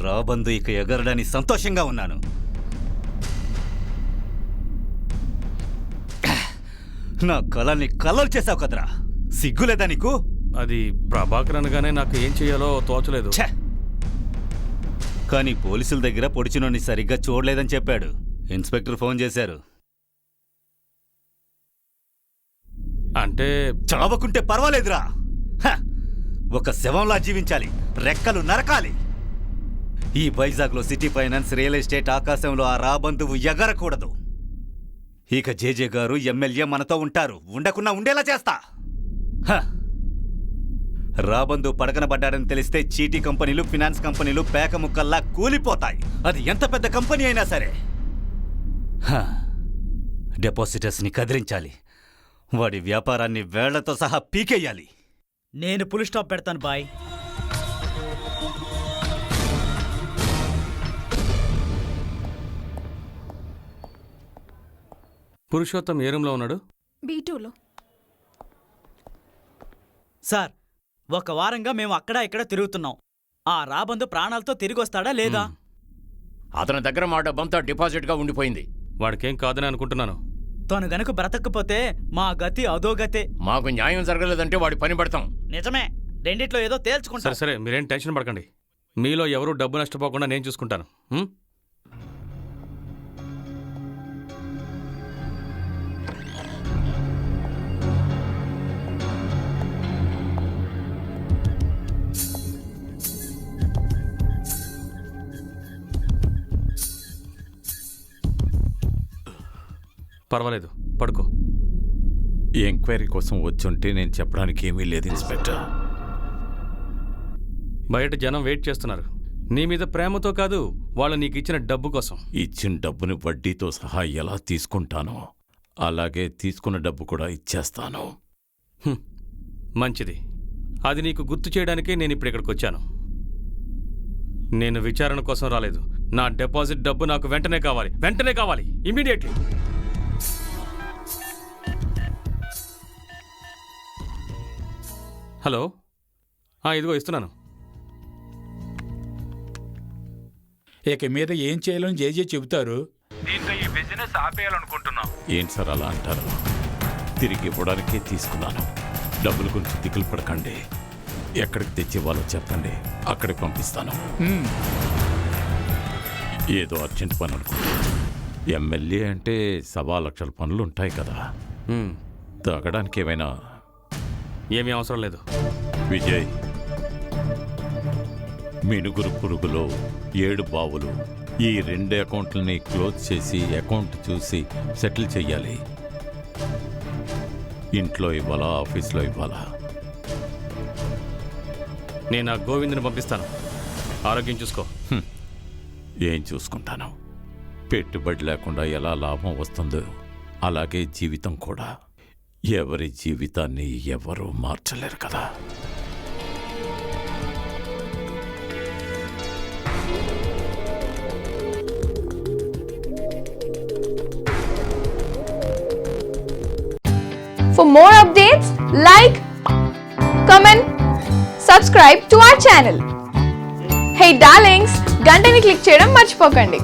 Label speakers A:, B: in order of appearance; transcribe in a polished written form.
A: రాబందు ఇక ఎగరడని సంతోషంగా ఉన్నాను. నా కళని కలలు చేసావు కదరా, సిగ్గులేదా నీకు?
B: అది ప్రభాకర్ అనగానే నాకు ఏం చేయాలో తోచలేదు.
A: కానీ పోలీసుల దగ్గర పొడిచినోని సరిగ్గా చూడలేదని చెప్పాడు. ఇన్స్పెక్టర్ ఫోన్ చేశారు.
B: అంటే
A: చావకుంటే పర్వాలేదురా, ఒక శవంలా జీవించాలి, రెక్కలు నరకాలి. ఈ వైజాగ్లో సిటీ ఫైనాన్స్, రియల్ ఎస్టేట్, ఆకాశంలో ఆ రాబందువు ఎగరకూడదు. ఇక జేజే గారు ఎమ్మెల్యే మనతో ఉంటారు, ఉండకున్నా ఉండేలా చేస్తా. రాబందు పడకన పడ్డాడని తెలిస్తే చీటీ కంపెనీలు, ఫినాన్స్ కంపెనీలు పేక ముక్కల్లా కూలిపోతాయి. అది ఎంత పెద్ద కంపెనీ అయినా సరే. డిపాజిటర్స్ని కదిలించాలి, వాడి వ్యాపారాన్ని వేళ్లతో సహా పీకేయాలి.
C: నేను ఫుల్ స్టాప్ పెడతాను బాయ్.
B: పురుషోత్తం ఏ రూమ్లో ఉన్నాడు?
D: B2లో.
C: సార్, ఒక వారంగా మేము అక్కడ ఇక్కడ తిరుగుతున్నాం. ఆ రాబందు ప్రాణాలతో తిరిగి వస్తాడా లేదా?
E: అతని దగ్గర మా డబ్బంతా డిపాజిట్గా ఉండిపోయింది.
B: వాడికేం కాదని అనుకుంటున్నాను.
C: తను గనుక బ్రతకపోతే మా గతి అదోగతే.
E: మాకు న్యాయం జరగలేదంటే వాడి పని పడతాం.
C: నిజమే, రెండిట్లో ఏదో తేల్చుకుంటా.
B: సరే సరే, మీరేం టెన్షన్ పడకండి. మీలో ఎవరూ డబ్బు నష్టపోకుండా నేను చూసుకుంటాను. పర్వాలేదు, పడుకో.
F: ఈ ఎంక్వైరీ కోసం వచ్చుంటే నేను చెప్పడానికి ఏమీ లేదు ఇన్స్పెక్టర్.
B: బయట జనం వెయిట్ చేస్తున్నారు. నీ మీద ప్రేమతో కాదు, వాళ్ళు నీకు ఇచ్చిన డబ్బు కోసం.
F: ఇచ్చిన డబ్బుని వడ్డీతో సహా ఎలా తీసుకుంటానో అలాగే తీసుకున్న డబ్బు కూడా ఇచ్చేస్తాను.
B: మంచిది. అది నీకు గుర్తు చేయడానికే నేను ఇప్పుడు ఇక్కడికి వచ్చాను. నేను విచారణ కోసం రాలేదు. నా డిపాజిట్ డబ్బు నాకు వెంటనే కావాలి, వెంటనే కావాలి, ఇమ్మీడియట్లీ. హలో, ఇదిగో ఇస్తున్నాను.
G: ఇక మీద ఏం చేయాలని జేజే చెబుతారు.
H: దీంతో ఈ బిజినెస్ ఆపేయాలనుకుంటున్నాం.
F: ఏంటి సార్ అలా అంటారు? తిరిగి ఇవ్వడానికే తీసుకున్నాను. డబ్బుల గురించి దిగులు పడకండి. ఎక్కడికి తెచ్చి ఇవ్వాలో చెప్పండి, అక్కడికి పంపిస్తాను. ఏదో అర్జెంట్ పని అనుకుంటున్నాను. ఎమ్మెల్యే అంటే 1,00,000 పనులు ఉంటాయి కదా. తాగడానికి ఏమైనా?
B: ఏమీ అవసరం లేదు.
F: విజయ్, మినుగురు పురుగులో 7 బావులు. ఈ 2 అకౌంట్లని క్లోజ్ చేసి అకౌంట్ చూసి సెటిల్ చెయ్యాలి. ఇంట్లో ఇవ్వాలా, ఆఫీస్లో ఇవ్వాలా?
B: నేను ఆ గోవిందుని పంపిస్తాను. ఆరోగ్యం చూసుకో.
F: ఏం చూసుకుంటాను? పెట్టుబడి లేకుండా ఎలా లాభం వస్తుందో అలాగే జీవితం కూడా. ఎవరి జీవితాన్ని ఎవరూ మార్చలేరు కదా.
D: For more updates, like, comment, subscribe to our channel. Hey darlings, గంటని click చేయడం మర్చిపోకండి.